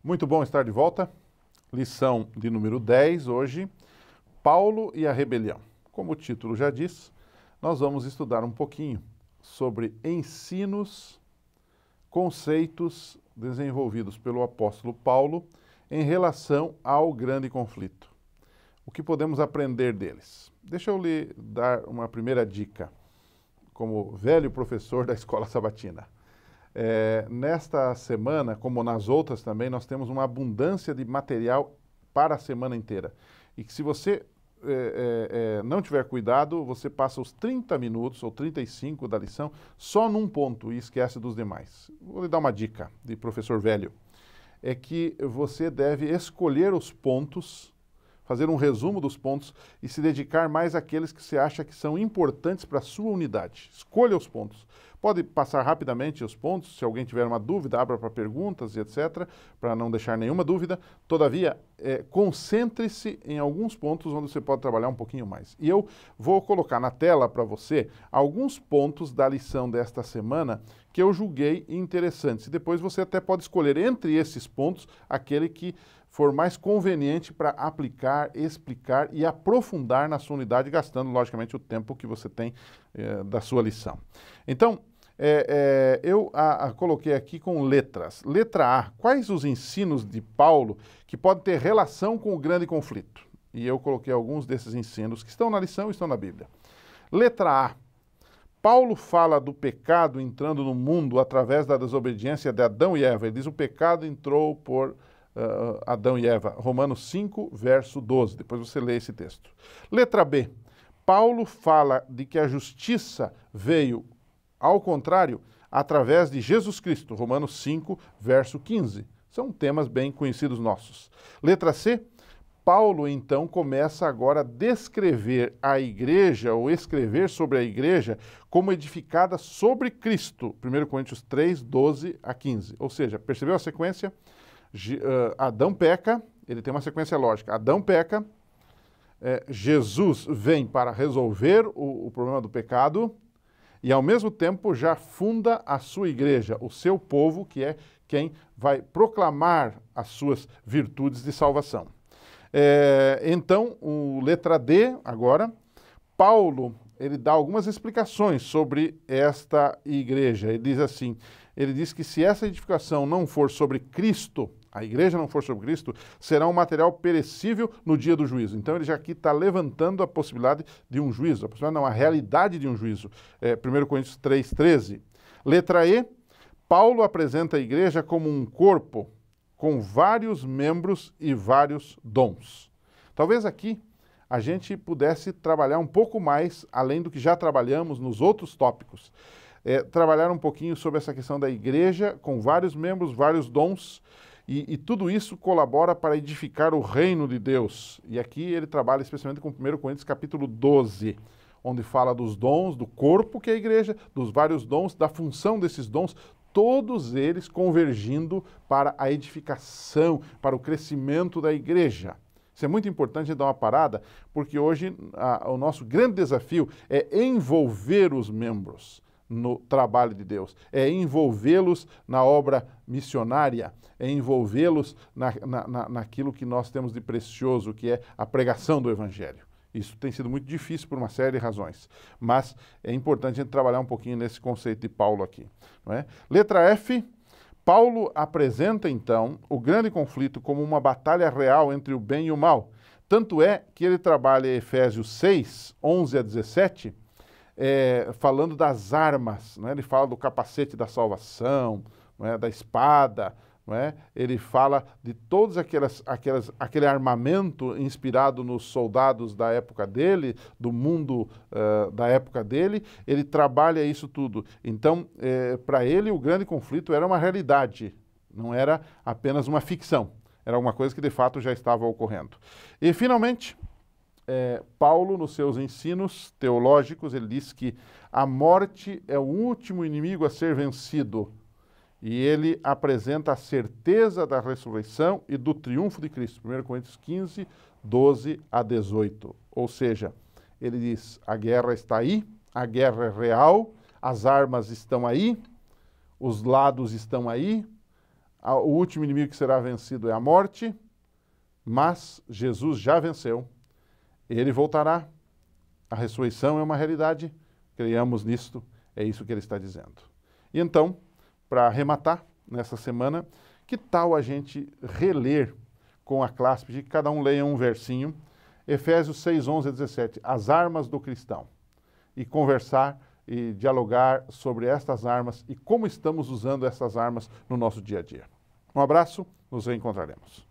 Muito bom estar de volta. Lição de número 10 hoje, Paulo e a rebelião. Como o título já diz, nós vamos estudar um pouquinho sobre ensinos, conceitos desenvolvidos pelo apóstolo Paulo em relação ao grande conflito. O que podemos aprender deles? Deixa eu lhe dar uma primeira dica, como velho professor da escola sabatina. Nesta semana, como nas outras também, nós temos uma abundância de material para a semana inteira. E que se você não tiver cuidado, você passa os 30 minutos ou 35 da lição só num ponto e esquece dos demais. Vou lhe dar uma dica de professor velho. É que você deve escolher os pontos, fazer um resumo dos pontos e se dedicar mais àqueles que você acha que são importantes para a sua unidade. Escolha os pontos. Pode passar rapidamente os pontos, se alguém tiver uma dúvida, abra para perguntas e etc., para não deixar nenhuma dúvida. Todavia, concentre-se em alguns pontos onde você pode trabalhar um pouquinho mais. E eu vou colocar na tela para você alguns pontos da lição desta semana que eu julguei interessantes. E depois você até pode escolher entre esses pontos aquele que for mais conveniente para aplicar, explicar e aprofundar na sua unidade, gastando, logicamente, o tempo que você tem da sua lição. Então, eu coloquei aqui com letras. Letra A, quais os ensinos de Paulo que podem ter relação com o grande conflito? E eu coloquei alguns desses ensinos que estão na lição e estão na Bíblia. Letra A, Paulo fala do pecado entrando no mundo através da desobediência de Adão e Eva. Ele diz o pecado entrou por Adão e Eva. Romanos 5, verso 12. Depois você lê esse texto. Letra B, Paulo fala de que a justiça veio, ao contrário, através de Jesus Cristo. Romanos 5, verso 15. São temas bem conhecidos nossos. Letra C, Paulo, então, começa agora a descrever a igreja, ou escrever sobre a igreja, como edificada sobre Cristo. 1 Coríntios 3, 12 a 15. Ou seja, percebeu a sequência? Adão peca, ele tem uma sequência lógica. Adão peca, Jesus vem para resolver o problema do pecado e, ao mesmo tempo, já funda a sua igreja, o seu povo, que é quem vai proclamar as suas virtudes de salvação. Então, letra D, agora, Paulo, ele dá algumas explicações sobre esta igreja. Ele diz assim, ele diz que se essa edificação não for sobre Cristo, a igreja não for sobre Cristo, será um material perecível no dia do juízo. Então ele já aqui está levantando a possibilidade de um juízo, a realidade de um juízo. 1 Coríntios 3, 13. Letra E, Paulo apresenta a igreja como um corpo com vários membros e vários dons. Talvez aqui a gente pudesse trabalhar um pouco mais, além do que já trabalhamos nos outros tópicos. Trabalhar um pouquinho sobre essa questão da igreja com vários membros, vários dons, e tudo isso colabora para edificar o reino de Deus. E aqui ele trabalha especialmente com 1 Coríntios capítulo 12, onde fala dos dons, do corpo que é a igreja, dos vários dons, da função desses dons, todos eles convergindo para a edificação, para o crescimento da igreja. Isso é muito importante dar uma parada, porque hoje o nosso grande desafio é envolver os membros no trabalho de Deus, é envolvê-los na obra missionária, é envolvê-los naquilo que nós temos de precioso, que é a pregação do Evangelho. Isso tem sido muito difícil por uma série de razões, mas é importante a gente trabalhar um pouquinho nesse conceito de Paulo aqui. Não é? Letra F, Paulo apresenta então o grande conflito como uma batalha real entre o bem e o mal. Tanto é que ele trabalha em Efésios 6, 11 a 17, falando das armas, não é? Ele fala do capacete da salvação, não é? Da espada, não é? Ele fala de todos aquele armamento inspirado nos soldados da época dele, do mundo da época dele, ele trabalha isso tudo. Então, para ele, o grande conflito era uma realidade, não era apenas uma ficção, era uma coisa que de fato já estava ocorrendo. E, finalmente, Paulo, nos seus ensinos teológicos, ele diz que a morte é o último inimigo a ser vencido. E ele apresenta a certeza da ressurreição e do triunfo de Cristo. 1 Coríntios 15, 12 a 18. Ou seja, ele diz, a guerra está aí, a guerra é real, as armas estão aí, os lados estão aí, O último inimigo que será vencido é a morte, mas Jesus já venceu. Ele voltará. A ressurreição é uma realidade. Creiamos nisto. É isso que ele está dizendo. E então, para arrematar nessa semana, que tal a gente reler com a classe, pedir que cada um leia um versinho, Efésios 6, 11 a 17, as armas do cristão, e conversar e dialogar sobre estas armas e como estamos usando essas armas no nosso dia a dia. Um abraço, nos reencontraremos.